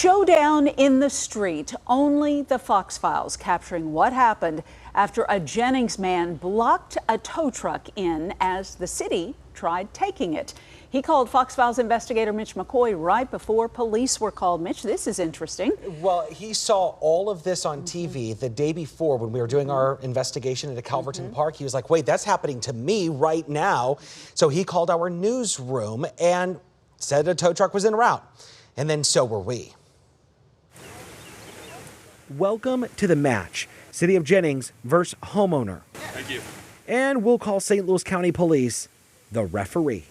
showdown in the street. Only the Fox Files capturing what happened after a Jennings man blocked a tow truck in as the city tried taking it. He called Fox Files investigator Mitch McCoy right before police were called. Mitch, this is interesting. Well, he saw all of this on TV the day before when we were doing our investigation into Calverton Park. He was like, wait, that's happening to me right now. So he called our newsroom and said a tow truck was en route. And then so were we. Welcome to the match. City of Jennings versus homeowner. Thank you. And we'll call St. Louis County Police the referee.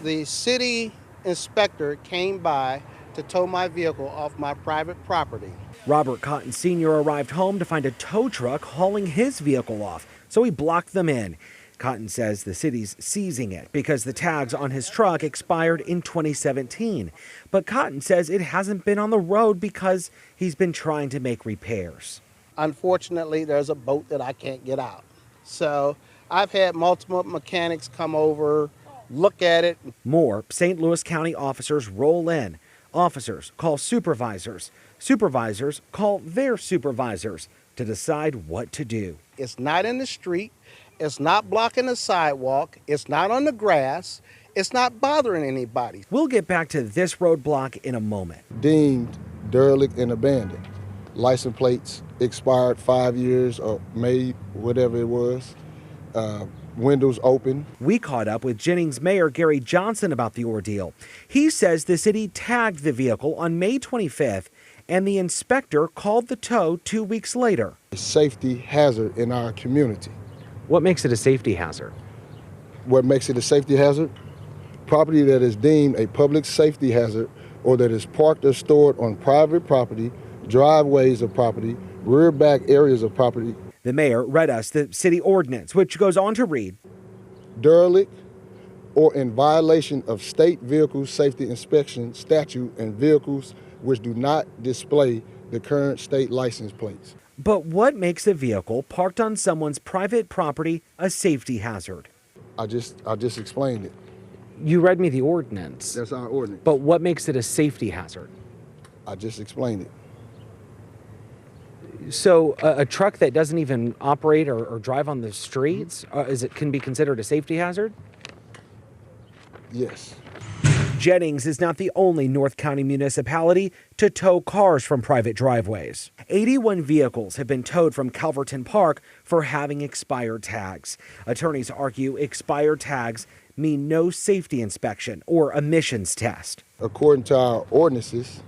The city inspector came by to tow my vehicle off my private property. Robert Cotton Sr. arrived home to find a tow truck hauling his vehicle off, so he blocked them in. Cotton says the city's seizing it because the tags on his truck expired in 2017. But Cotton says it hasn't been on the road because he's been trying to make repairs. Unfortunately, there's a boat that I can't get out. So I've had multiple mechanics come over, look at it. More St. Louis County officers roll in. Officers call supervisors. Supervisors call their supervisors to decide what to do. It's not in the street. It's not blocking the sidewalk. It's not on the grass. It's not bothering anybody. We'll get back to this roadblock in a moment. Deemed derelict and abandoned. License plates expired 5 years or May, whatever it was. Windows open. We caught up with Jennings Mayor Gary Johnson about the ordeal. He says the city tagged the vehicle on May 25th and the inspector called the tow 2 weeks later. A safety hazard in our community. What makes it a safety hazard? What makes it a safety hazard? Property that is deemed a public safety hazard or that is parked or stored on private property, driveways of property, rear back areas of property. The mayor read us the city ordinance, which goes on to read, derelict or in violation of state vehicle safety inspection statute and vehicles which do not display the current state license plates. But what makes a vehicle parked on someone's private property a safety hazard? I just explained it. You read me the ordinance. That's our ordinance. But what makes it a safety hazard? I just explained it. So a truck that doesn't even operate or drive on the streets, can be considered a safety hazard? Yes. Jennings is not the only North County municipality to tow cars from private driveways. 81 vehicles have been towed from Calverton Park for having expired tags. Attorneys argue expired tags mean no safety inspection or emissions test. According to our ordinances,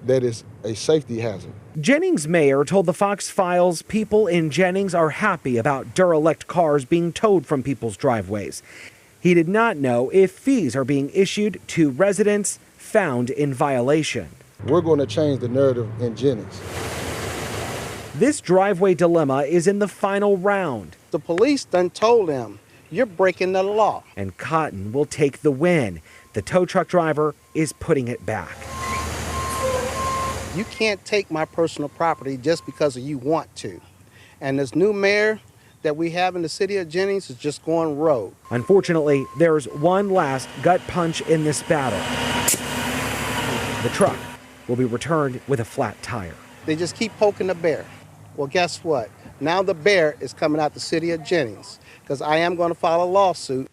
that is a safety hazard. Jennings mayor told the Fox Files people in Jennings are happy about derelict cars being towed from people's driveways. He did not know if fees are being issued to residents found in violation. We're going to change the narrative in Jennings. This driveway dilemma is in the final round. The police done told them, you're breaking the law. And Cotton will take the win. The tow truck driver is putting it back. You can't take my personal property just because you want to. And this new mayor that we have in the city of Jennings is just going rogue. Unfortunately, there's one last gut punch in this battle. The truck will be returned with a flat tire. They just keep poking the bear. Well, guess what? Now the bear is coming out the city of Jennings because I am going to file a lawsuit.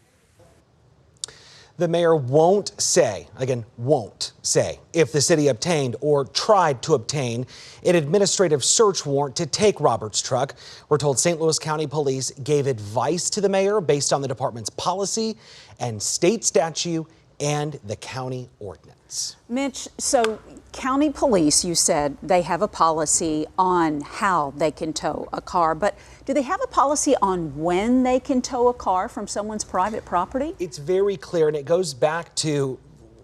The mayor won't say, again, won't say, if the city obtained or tried to obtain an administrative search warrant to take Robert's truck. We're told St. Louis County Police gave advice to the mayor based on the department's policy and state statute and the county ordinance. Mitch, so county police, you said they have a policy on how they can tow a car, but do they have a policy on when they can tow a car from someone's private property? It's very clear, and it goes back to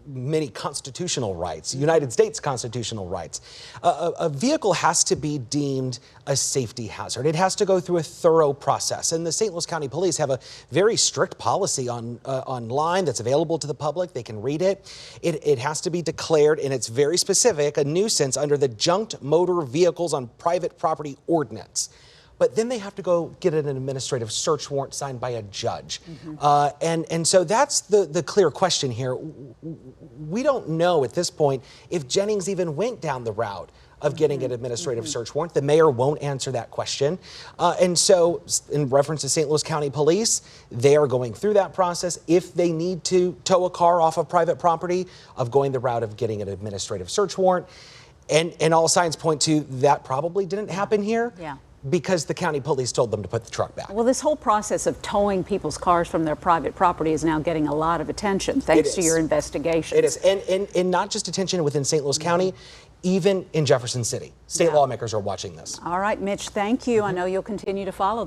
many constitutional rights, United States constitutional rights. A vehicle has to be deemed a safety hazard. It has to go through a thorough process. And the St. Louis County Police have a very strict policy online that's available to the public. They can read it. It has to be declared, and it's very specific, a nuisance under the Junked Motor Vehicles on Private Property Ordinance. but then they have to go get an administrative search warrant signed by a judge. And so that's the clear question here. We don't know at this point if Jennings even went down the route of getting an administrative search warrant. The mayor won't answer that question. And so in reference to St. Louis County Police, they are going through that process. If they need to tow a car off of private property, of going the route of getting an administrative search warrant. And all signs point to that probably didn't happen here. Yeah. Because the county police told them to put the truck back. Well, this whole process of towing people's cars from their private property is now getting a lot of attention thanks to your investigation. It is, and not just attention within St. Louis County, even in Jefferson City. State lawmakers are watching this. All right, Mitch, thank you. I know you'll continue to follow